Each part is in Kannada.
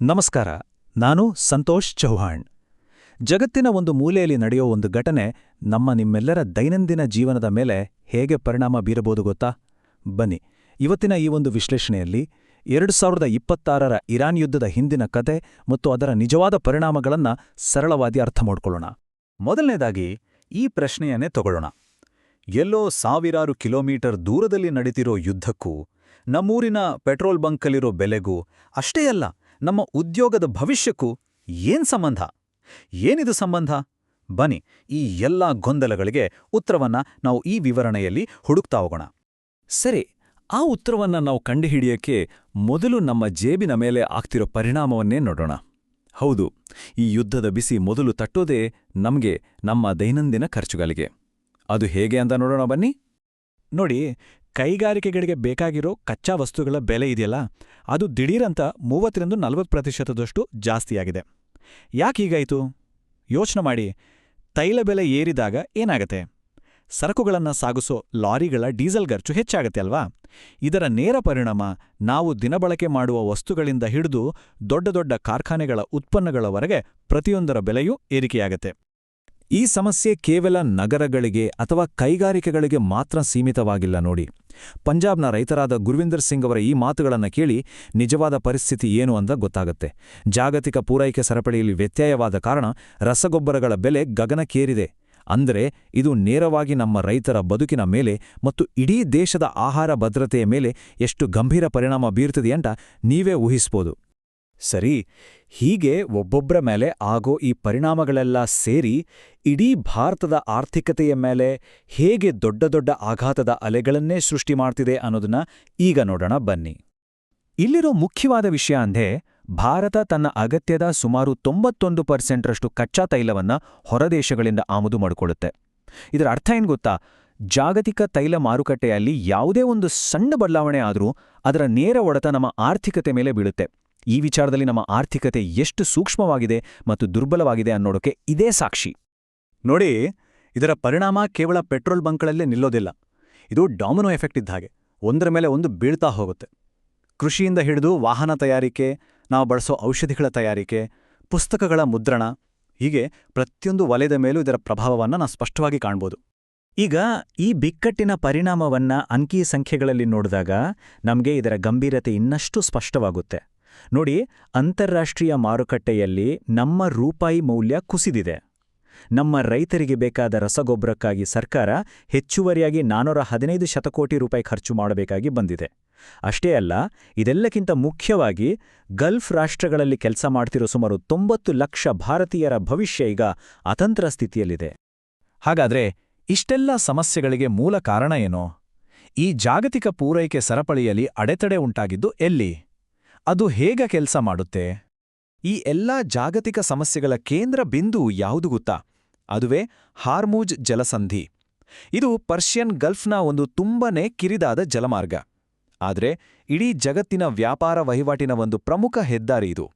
ನಮಸ್ಕಾರ. ನಾನು ಸಂತೋಷ್ ಚೌಹಾಣ್. ಜಗತ್ತಿನ ಒಂದು ಮೂಲೆಯಲ್ಲಿ ನಡೆಯೋ ಒಂದು ಘಟನೆ ನಿಮ್ಮೆಲ್ಲರ ದೈನಂದಿನ ಜೀವನದ ಮೇಲೆ ಹೇಗೆ ಪರಿಣಾಮ ಬೀರಬಹುದು ಗೊತ್ತಾ? ಬನ್ನಿ, ಇವತ್ತಿನ ಈ ಒಂದು ವಿಶ್ಲೇಷಣೆಯಲ್ಲಿ 2026ರ ಇರಾನ್ ಯುದ್ಧದ ಹಿಂದಿನ ಕತೆ ಮತ್ತು ಅದರ ನಿಜವಾದ ಪರಿಣಾಮಗಳನ್ನು ಸರಳವಾಗಿ ಅರ್ಥ ಮಾಡ್ಕೊಳ್ಳೋಣ. ಮೊದಲನೇದಾಗಿ ಈ ಪ್ರಶ್ನೆಯನ್ನೇ ತಗೊಳ್ಳೋಣ. ಎಲ್ಲೋ ಸಾವಿರಾರು ಕಿಲೋಮೀಟರ್ ದೂರದಲ್ಲಿ ನಡೀತಿರೋ ಯುದ್ಧಕ್ಕೂ ನಮ್ಮೂರಿನ ಪೆಟ್ರೋಲ್ ಬಂಕಲ್ಲಿರೋ ಬೆಲೆಗೂ ಅಷ್ಟೇ ಅಲ್ಲ, ನಮ್ಮ ಉದ್ಯೋಗದ ಭವಿಷ್ಯಕ್ಕೂ ಏನ್ ಸಂಬಂಧ? ಏನಿದು ಸಂಬಂಧ? ಬನ್ನಿ, ಈ ಎಲ್ಲಾ ಗೊಂದಲಗಳಿಗೆ ಉತ್ತರವನ್ನ ನಾವು ಈ ವಿವರಣೆಯಲ್ಲಿ ಹುಡುಕ್ತಾ ಹೋಗೋಣ. ಸರಿ, ಆ ಉತ್ತರವನ್ನ ನಾವು ಕಂಡುಹಿಡಿಯಕ್ಕೆ ಮೊದಲು ನಮ್ಮ ಜೇಬಿನ ಮೇಲೆ ಆಗ್ತಿರೋ ಪರಿಣಾಮವನ್ನೇ ನೋಡೋಣ. ಹೌದು, ಈ ಯುದ್ಧದ ಬಿಸಿ ಮೊದಲು ತಟ್ಟೋದೇ ನಮ್ಗೆ ನಮ್ಮ ದೈನಂದಿನ ಖರ್ಚುಗಳಿಗೆ. ಅದು ಹೇಗೆ ಅಂತ ನೋಡೋಣ ಬನ್ನಿ. ನೋಡಿ, ಕೈಗಾರಿಕೆಗಳಿಗೆ ಬೇಕಾಗಿರೋ ಕಚ್ಚಾ ವಸ್ತುಗಳ ಬೆಲೆ ಇದೆಯಲ್ಲ, ಅದು ದಿಢೀರಂತ 30-40% ಜಾಸ್ತಿಯಾಗಿದೆ. ಯಾಕೀಗಾಯಿತು? ಯೋಚನೆ ಮಾಡಿ. ತೈಲ ಬೆಲೆ ಏರಿದಾಗ ಏನಾಗತ್ತೆ? ಸರಕುಗಳನ್ನು ಸಾಗಿಸೋ ಲಾರಿಗಳ ಡೀಸೆಲ್ ಖರ್ಚು ಹೆಚ್ಚಾಗತ್ತೆ ಅಲ್ವಾ? ಇದರ ನೇರ ಪರಿಣಾಮ ನಾವು ದಿನಬಳಕೆ ಮಾಡುವ ವಸ್ತುಗಳಿಂದ ಹಿಡಿದು ದೊಡ್ಡ ದೊಡ್ಡ ಕಾರ್ಖಾನೆಗಳ ಉತ್ಪನ್ನಗಳವರೆಗೆ ಪ್ರತಿಯೊಂದರ ಬೆಲೆಯೂ ಏರಿಕೆಯಾಗತ್ತೆ. ಈ ಸಮಸ್ಯೆ ಕೇವಲ ನಗರಗಳಿಗೆ ಅಥವಾ ಕೈಗಾರಿಕೆಗಳಿಗೆ ಮಾತ್ರ ಸೀಮಿತವಾಗಿಲ್ಲ ನೋಡಿ. ಪಂಜಾಬ್ನ ರೈತರಾದ ಗುರ್ವಿಂದರ್ ಸಿಂಗ್ ಅವರ ಈ ಮಾತುಗಳನ್ನು ಕೇಳಿ ನಿಜವಾದ ಪರಿಸ್ಥಿತಿ ಏನು ಅಂತ ಗೊತ್ತಾಗತ್ತೆ. ಜಾಗತಿಕ ಪೂರೈಕೆ ಸರಪಳಿಯಲ್ಲಿ ವ್ಯತ್ಯಯವಾದ ಕಾರಣ ರಸಗೊಬ್ಬರಗಳ ಬೆಲೆ ಗಗನಕ್ಕೇರಿದೆ. ಅಂದರೆ ಇದು ನೇರವಾಗಿ ನಮ್ಮ ರೈತರ ಬದುಕಿನ ಮೇಲೆ ಮತ್ತು ಇಡೀ ದೇಶದ ಆಹಾರ ಭದ್ರತೆಯ ಮೇಲೆ ಎಷ್ಟು ಗಂಭೀರ ಪರಿಣಾಮ ಬೀರ್ತಿದೆಯಂತ ನೀವೇ ಊಹಿಸ್ಬೋದು. ಸರಿ, ಹೀಗೆ ಒಬ್ಬೊಬ್ಬರ ಮೇಲೆ ಆಗೋ ಈ ಪರಿಣಾಮಗಳೆಲ್ಲ ಸೇರಿ ಇಡೀ ಭಾರತದ ಆರ್ಥಿಕತೆಯ ಮೇಲೆ ಹೇಗೆ ದೊಡ್ಡ ದೊಡ್ಡ ಆಘಾತದ ಅಲೆಗಳನ್ನೇ ಸೃಷ್ಟಿ ಮಾಡ್ತಿದೆ ಅನ್ನೋದನ್ನ ಈಗ ನೋಡೋಣ ಬನ್ನಿ. ಇಲ್ಲಿರೋ ಮುಖ್ಯವಾದ ವಿಷಯ ಅಂದ್ರೆ, ಭಾರತ ತನ್ನ ಅಗತ್ಯದ ಸುಮಾರು 91% ಕಚ್ಚಾ ತೈಲವನ್ನ ಹೊರದೇಶಗಳಿಂದ ಆಮದು ಮಾಡಿಕೊಳ್ಳುತ್ತೆ. ಇದರ ಅರ್ಥ ಏನ್ ಗೊತ್ತಾ? ಜಾಗತಿಕ ತೈಲ ಮಾರುಕಟ್ಟೆಯಲ್ಲಿ ಯಾವುದೇ ಒಂದು ಸಣ್ಣ ಬದಲಾವಣೆ ಆದರೂ ಅದರ ನೇರ ಹೊಡೆತ ನಮ್ಮ ಆರ್ಥಿಕತೆ ಮೇಲೆ ಬೀಳುತ್ತೆ. ಈ ವಿಚಾರದಲ್ಲಿ ನಮ್ಮ ಆರ್ಥಿಕತೆ ಎಷ್ಟು ಸೂಕ್ಷ್ಮವಾಗಿದೆ ಮತ್ತು ದುರ್ಬಲವಾಗಿದೆ ಅನ್ನೋದಕ್ಕೆ ಇದೇ ಸಾಕ್ಷಿ. ನೋಡಿ, ಇದರ ಪರಿಣಾಮ ಕೇವಲ ಪೆಟ್ರೋಲ್ ಬಂಕ್ಗಳಲ್ಲೇ ನಿಲ್ಲೋದಿಲ್ಲ. ಇದು ಡಾಮಿನೋ ಎಫೆಕ್ಟ್ ಇದ್ದ ಹಾಗೆ ಒಂದರ ಮೇಲೆ ಒಂದು ಬೀಳ್ತಾ ಹೋಗುತ್ತೆ. ಕೃಷಿಯಿಂದ ಹಿಡಿದು ವಾಹನ ತಯಾರಿಕೆ, ನಾವು ಬಳಸೋ ಔಷಧಿಗಳ ತಯಾರಿಕೆ, ಪುಸ್ತಕಗಳ ಮುದ್ರಣ, ಹೀಗೆ ಪ್ರತಿಯೊಂದು ವಲಯದ ಮೇಲೂ ಇದರ ಪ್ರಭಾವವನ್ನು ನಾವು ಸ್ಪಷ್ಟವಾಗಿ ಕಾಣ್ಬೋದು. ಈಗ ಈ ಬಿಕ್ಕಟ್ಟಿನ ಪರಿಣಾಮವನ್ನ ಅಂಕಿ ಸಂಖ್ಯೆಗಳಲ್ಲಿ ನೋಡಿದಾಗ ನಮಗೆ ಇದರ ಗಂಭೀರತೆ ಇನ್ನಷ್ಟು ಸ್ಪಷ್ಟವಾಗುತ್ತೆ. ನೋಡಿ, ಅಂತಾರಾಷ್ಟ್ರೀಯ ಮಾರುಕಟ್ಟೆಯಲ್ಲಿ ನಮ್ಮ ರೂಪಾಯಿ ಮೌಲ್ಯ ಕುಸಿದಿದೆ. ನಮ್ಮ ರೈತರಿಗೆ ಬೇಕಾದ ರಸಗೊಬ್ಬರಕ್ಕಾಗಿ ಸರ್ಕಾರ ಹೆಚ್ಚುವರಿಯಾಗಿ 415 ಶತಕೋಟಿ ರೂಪಾಯಿ ಖರ್ಚು ಮಾಡಬೇಕಾಗಿ ಬಂದಿದೆ. ಅಷ್ಟೇ ಅಲ್ಲ, ಇದೆಲ್ಲಕ್ಕಿಂತ ಮುಖ್ಯವಾಗಿ ಗಲ್ಫ್ ರಾಷ್ಟ್ರಗಳಲ್ಲಿ ಕೆಲಸ ಮಾಡ್ತಿರೋ ಸುಮಾರು 90 ಲಕ್ಷ ಭಾರತೀಯರ ಭವಿಷ್ಯ ಈಗ ಅತಂತ್ರ ಸ್ಥಿತಿಯಲ್ಲಿದೆ. ಹಾಗಾದ್ರೆ ಇಷ್ಟೆಲ್ಲ ಸಮಸ್ಯೆಗಳಿಗೆ ಮೂಲ ಕಾರಣ ಏನು? ಈ ಜಾಗತಿಕ ಪೂರೈಕೆ ಸರಪಳಿಯಲ್ಲಿ ಅಡೆತಡೆ ಉಂಟಾಗಿದ್ದು ಎಲ್ಲಿ? ಅದು ಹೇಗೆ ಕೆಲಸ ಮಾಡುತ್ತೆ? ಈ ಎಲ್ಲಾ ಜಾಗತಿಕ ಸಮಸ್ಯೆಗಳ ಕೇಂದ್ರ ಬಿಂದು ಯಾವುದು ಗೊತ್ತಾ? ಅದುವೇ ಹಾರ್ಮುಜ್ ಜಲಸಂಧಿ. ಇದು ಪರ್ಷಿಯನ್ ಗಲ್ಫ್ನ ಒಂದು ತುಂಬನೇ ಕಿರಿದಾದ ಜಲಮಾರ್ಗ. ಆದರೆ ಇಡೀ ಜಗತ್ತಿನ ವ್ಯಾಪಾರ ವಹಿವಾಟಿನ ಒಂದು ಪ್ರಮುಖ ಹೆದ್ದಾರಿ ಇದು.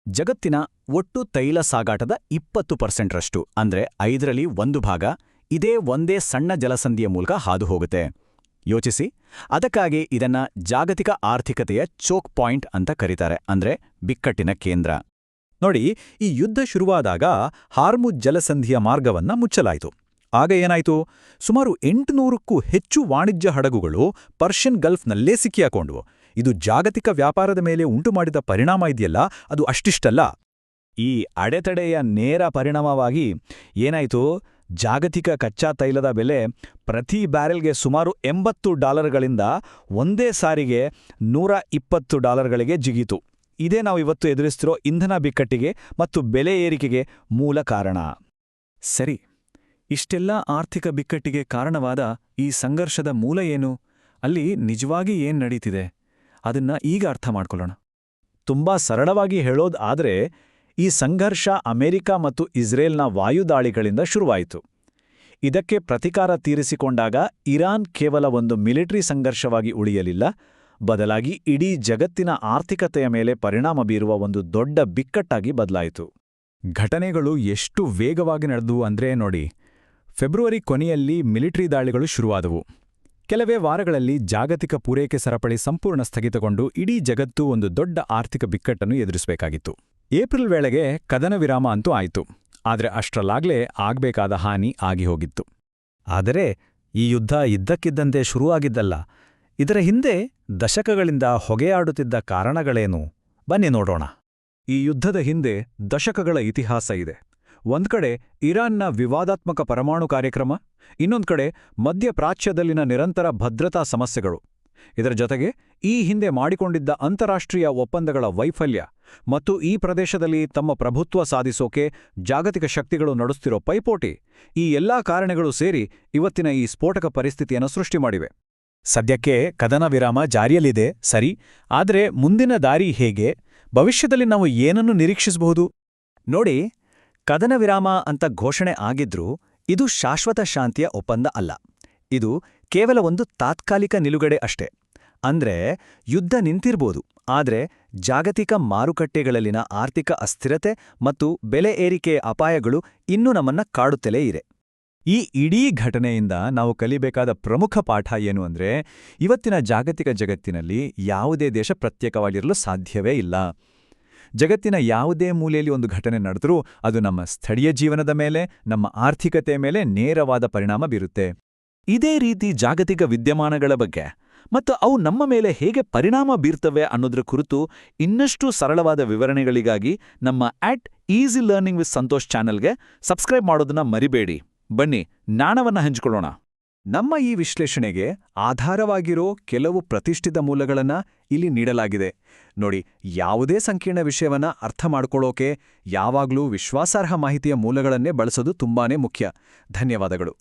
ಜಗತ್ತಿನ ಒಟ್ಟು ತೈಲ ಸಾಗಾಟದ 20%ರಷ್ಟು, ಅಂದ್ರೆ 5ರಲ್ಲಿ 1 ಭಾಗ, ಇದೇ ಒಂದೇ ಸಣ್ಣ ಜಲಸಂಧಿಯ ಮೂಲಕ ಹಾದು ಹೋಗುತ್ತೆ. ಯೋಚಿಸಿ, ಅದಕ್ಕಾಗಿ ಇದನ್ನ ಜಾಗತಿಕ ಆರ್ಥಿಕತೆಯ ಚೋಕ್ ಪಾಯಿಂಟ್ ಅಂತ ಕರೀತಾರೆ, ಅಂದ್ರೆ ಬಿಕ್ಕಟ್ಟಿನ ಕೇಂದ್ರ. ನೋಡಿ, ಈ ಯುದ್ಧ ಶುರುವಾದಾಗ ಹಾರ್ಮುಜ್ ಜಲಸಂಧಿಯ ಮಾರ್ಗವನ್ನ ಮುಚ್ಚಲಾಯಿತು. ಆಗ ಏನಾಯಿತು? ಸುಮಾರು 800ಕ್ಕೂ ಹೆಚ್ಚು ವಾಣಿಜ್ಯ ಹಡಗುಗಳು ಪರ್ಷಿಯನ್ ಗಲ್ಫ್ನಲ್ಲೇ ಸಿಕ್ಕಿಹಾಕೊಂಡ್ವು. ಇದು ಜಾಗತಿಕ ವ್ಯಾಪಾರದ ಮೇಲೆ ಉಂಟುಮಾಡಿದ ಪರಿಣಾಮ ಇದೆಯಲ್ಲ, ಅದು ಅಷ್ಟಿಷ್ಟಲ್ಲ. ಈ ಅಡೆತಡೆಯ ನೇರ ಪರಿಣಾಮವಾಗಿ ಏನಾಯಿತು? ಜಾಗತಿಕ ಕಚ್ಚಾ ತೈಲದ ಬೆಲೆ ಪ್ರತಿ ಬ್ಯಾರೆಲ್ಗೆ ಸುಮಾರು $80ಗಳಿಂದ ಒಂದೇ ಸಾರಿಗೆ $120ಗಳಿಗೆ ಜಿಗಿತು. ಇದೇ ನಾವು ಇವತ್ತು ಎದುರಿಸ್ತಿರೋ ಇಂಧನ ಬಿಕ್ಕಟ್ಟಿಗೆ ಮತ್ತು ಬೆಲೆ ಏರಿಕೆಗೆ ಮೂಲ ಕಾರಣ. ಸರಿ, ಇಷ್ಟೆಲ್ಲ ಆರ್ಥಿಕ ಬಿಕ್ಕಟ್ಟಿಗೆ ಕಾರಣವಾದ ಈ ಸಂಘರ್ಷದ ಮೂಲ ಏನು? ಅಲ್ಲಿ ನಿಜವಾಗಿ ಏನ್ ನಡೀತಿದೆ? ಅದನ್ನ ಈಗ ಅರ್ಥ ಮಾಡ್ಕೊಳ್ಳೋಣ. ತುಂಬಾ ಸರಳವಾಗಿ ಹೇಳೋದ್ ಆದ್ರೆ, ಈ ಸಂಘರ್ಷ ಅಮೆರಿಕ ಮತ್ತು ಇಸ್ರೇಲ್ನ ವಾಯುದಾಳಿಗಳಿಂದ ಶುರುವಾಯಿತು. ಇದಕ್ಕೆ ಪ್ರತಿಕಾರ ತೀರಿಸಿಕೊಂಡಾಗ ಇರಾನ್ ಕೇವಲ ಒಂದು ಮಿಲಿಟರಿ ಸಂಘರ್ಷವಾಗಿ ಉಳಿಯಲಿಲ್ಲ, ಬದಲಾಗಿ ಇಡೀ ಜಗತ್ತಿನ ಆರ್ಥಿಕತೆಯ ಮೇಲೆ ಪರಿಣಾಮ ಬೀರುವ ಒಂದು ದೊಡ್ಡ ಬಿಕ್ಕಟ್ಟಾಗಿ ಬದಲಾಯಿತು. ಘಟನೆಗಳು ಎಷ್ಟು ವೇಗವಾಗಿ ನಡೆದವು ಅಂದ್ರೆ ನೋಡಿ, ಫೆಬ್ರವರಿ ಕೊನೆಯಲ್ಲಿ ಮಿಲಿಟರಿ ದಾಳಿಗಳು ಶುರುವಾದವು. ಕೆಲವೇ ವಾರಗಳಲ್ಲಿ ಜಾಗತಿಕ ಪೂರೈಕೆ ಸರಪಳಿ ಸಂಪೂರ್ಣ ಸ್ಥಗಿತಗೊಂಡು ಇಡೀ ಜಗತ್ತು ಒಂದು ದೊಡ್ಡ ಆರ್ಥಿಕ ಬಿಕ್ಕಟ್ಟನ್ನು ಎದುರಿಸಬೇಕಾಗಿತ್ತು. ಏಪ್ರಿಲ್ ವೇಳೆಗೆ ಕದನ ವಿರಾಮ ಅಂತೂ ಆಯಿತು. ಆದರೆ ಅಷ್ಟರಲ್ಲಾಗ್ಲೇ ಆಗ್ಬೇಕಾದ ಹಾನಿ ಆಗಿ ಹೋಗಿತ್ತು. ಆದರೆ ಈ ಯುದ್ಧ ಇದ್ದಕ್ಕಿದ್ದಂತೆ ಶುರುವಾಗಿದ್ದಲ್ಲ. ಇದರ ಹಿಂದೆ ದಶಕಗಳಿಂದ ಹೊಗೆಯಾಡುತ್ತಿದ್ದ ಕಾರಣಗಳೇನು? ಬನ್ನಿ ನೋಡೋಣ. ಈ ಯುದ್ಧದ ಹಿಂದೆ ದಶಕಗಳ ಇತಿಹಾಸ ಇದೆ. ಒಂದ್ಕಡೆ ಇರಾನ್ನ ವಿವಾದಾತ್ಮಕ ಪರಮಾಣು ಕಾರ್ಯಕ್ರಮ, ಇನ್ನೊಂದು ಕಡೆ ಮಧ್ಯಪ್ರಾಚ್ಯದಲ್ಲಿನ ನಿರಂತರ ಭದ್ರತಾ ಸಮಸ್ಯೆಗಳು. ಇದರ ಜೊತೆಗೆ ಈ ಹಿಂದೆ ಮಾಡಿಕೊಂಡಿದ್ದ ಅಂತಾರಾಷ್ಟ್ರೀಯ ಒಪ್ಪಂದಗಳ ವೈಫಲ್ಯ ಮತ್ತು ಈ ಪ್ರದೇಶದಲ್ಲಿ ತಮ್ಮ ಪ್ರಭುತ್ವ ಸಾಧಿಸೋಕೆ ಜಾಗತಿಕ ಶಕ್ತಿಗಳು ನಡೆಸ್ತಿರೋ ಪೈಪೋಟಿ, ಈ ಎಲ್ಲಾ ಕಾರಣಗಳು ಸೇರಿ ಇವತ್ತಿನ ಈ ಸ್ಫೋಟಕ ಪರಿಸ್ಥಿತಿಯನ್ನು ಸೃಷ್ಟಿ ಮಾಡಿವೆ. ಸದ್ಯಕ್ಕೆ ಕದನ ವಿರಾಮ ಜಾರಿಯಲ್ಲಿದೆ, ಸರಿ. ಆದರೆ ಮುಂದಿನ ದಾರಿ ಹೇಗೆ? ಭವಿಷ್ಯದಲ್ಲಿ ನಾವು ಏನನ್ನು ನಿರೀಕ್ಷಿಸಬಹುದು? ನೋಡಿ, ಕದನ ವಿರಾಮ ಅಂತ ಘೋಷಣೆ ಆಗಿದ್ರೂ ಇದು ಶಾಶ್ವತ ಶಾಂತಿಯ ಒಪ್ಪಂದ ಅಲ್ಲ. ಇದು ಕೇವಲ ಒಂದು ತಾತ್ಕಾಲಿಕ ನಿಲುಗಡೆ ಅಷ್ಟೇ. ಅಂದ್ರೆ ಯುದ್ಧ ನಿಂತಿರ್ಬೋದು, ಆದ್ರೆ ಜಾಗತಿಕ ಮಾರುಕಟ್ಟೆಗಳಲ್ಲಿನ ಆರ್ಥಿಕ ಅಸ್ಥಿರತೆ ಮತ್ತು ಬೆಲೆ ಏರಿಕೆಯ ಅಪಾಯಗಳು ಇನ್ನೂ ನಮ್ಮನ್ನ ಕಾಡುತ್ತಲೇ ಇವೆ. ಈ ಇಡೀ ಘಟನೆಯಿಂದ ನಾವು ಕಲಿಬೇಕಾದ ಪ್ರಮುಖ ಪಾಠ ಏನು ಅಂದ್ರೆ, ಇವತ್ತಿನ ಜಾಗತಿಕ ಜಗತ್ತಿನಲ್ಲಿ ಯಾವುದೇ ದೇಶ ಪ್ರತ್ಯೇಕವಾಗಿರಲು ಸಾಧ್ಯವೇ ಇಲ್ಲ. ಜಗತ್ತಿನ ಯಾವುದೇ ಮೂಲೆಯಲ್ಲಿ ಒಂದು ಘಟನೆ ನಡೆದರೂ ಅದು ನಮ್ಮ ಸ್ಥಳೀಯ ಜೀವನದ ಮೇಲೆ, ನಮ್ಮ ಆರ್ಥಿಕತೆ ಮೇಲೆ ನೇರವಾದ ಪರಿಣಾಮ ಬೀರುತ್ತೆ. ಇದೇ ರೀತಿ ಜಾಗತಿಕ ವಿದ್ಯಮಾನಗಳ ಬಗ್ಗೆ ಮತ್ತು ಅವು ನಮ್ಮ ಮೇಲೆ ಹೇಗೆ ಪರಿಣಾಮ ಬೀರ್ತವೆ ಅನ್ನೋದ್ರ ಕುರಿತು ಇನ್ನಷ್ಟು ಸರಳವಾದ ವಿವರಣೆಗಳಿಗಾಗಿ ನಮ್ಮ @ಈಸಿ ಲರ್ನಿಂಗ್ ವಿತ್ ಸಂತೋಷ್ ಚಾನೆಲ್ಗೆ ಸಬ್ಸ್ಕ್ರೈಬ್ ಮಾಡೋದನ್ನ ಮರಿಬೇಡಿ. ಬನ್ನಿ ಜ್ಞಾನವನ್ನ ಹಂಚಿಕೊಳ್ಳೋಣ. ನಮ್ಮ ಈ ವಿಶ್ಲೇಷಣೆಗೆ ಆಧಾರವಾಗಿರೋ ಕೆಲವು ಪ್ರತಿಷ್ಠಿತ ಮೂಲಗಳನ್ನ ಇಲ್ಲಿ ನೀಡಲಾಗಿದೆ. ನೋಡಿ, ಯಾವುದೇ ಸಂಕೀರ್ಣ ವಿಷಯವನ್ನ ಅರ್ಥ ಮಾಡ್ಕೊಳ್ಳೋಕೆ ಯಾವಾಗ್ಲೂ ವಿಶ್ವಾಸಾರ್ಹ ಮಾಹಿತಿಯ ಮೂಲಗಳನ್ನೇ ಬಳಸೋದು ತುಂಬಾನೇ ಮುಖ್ಯ. ಧನ್ಯವಾದಗಳು.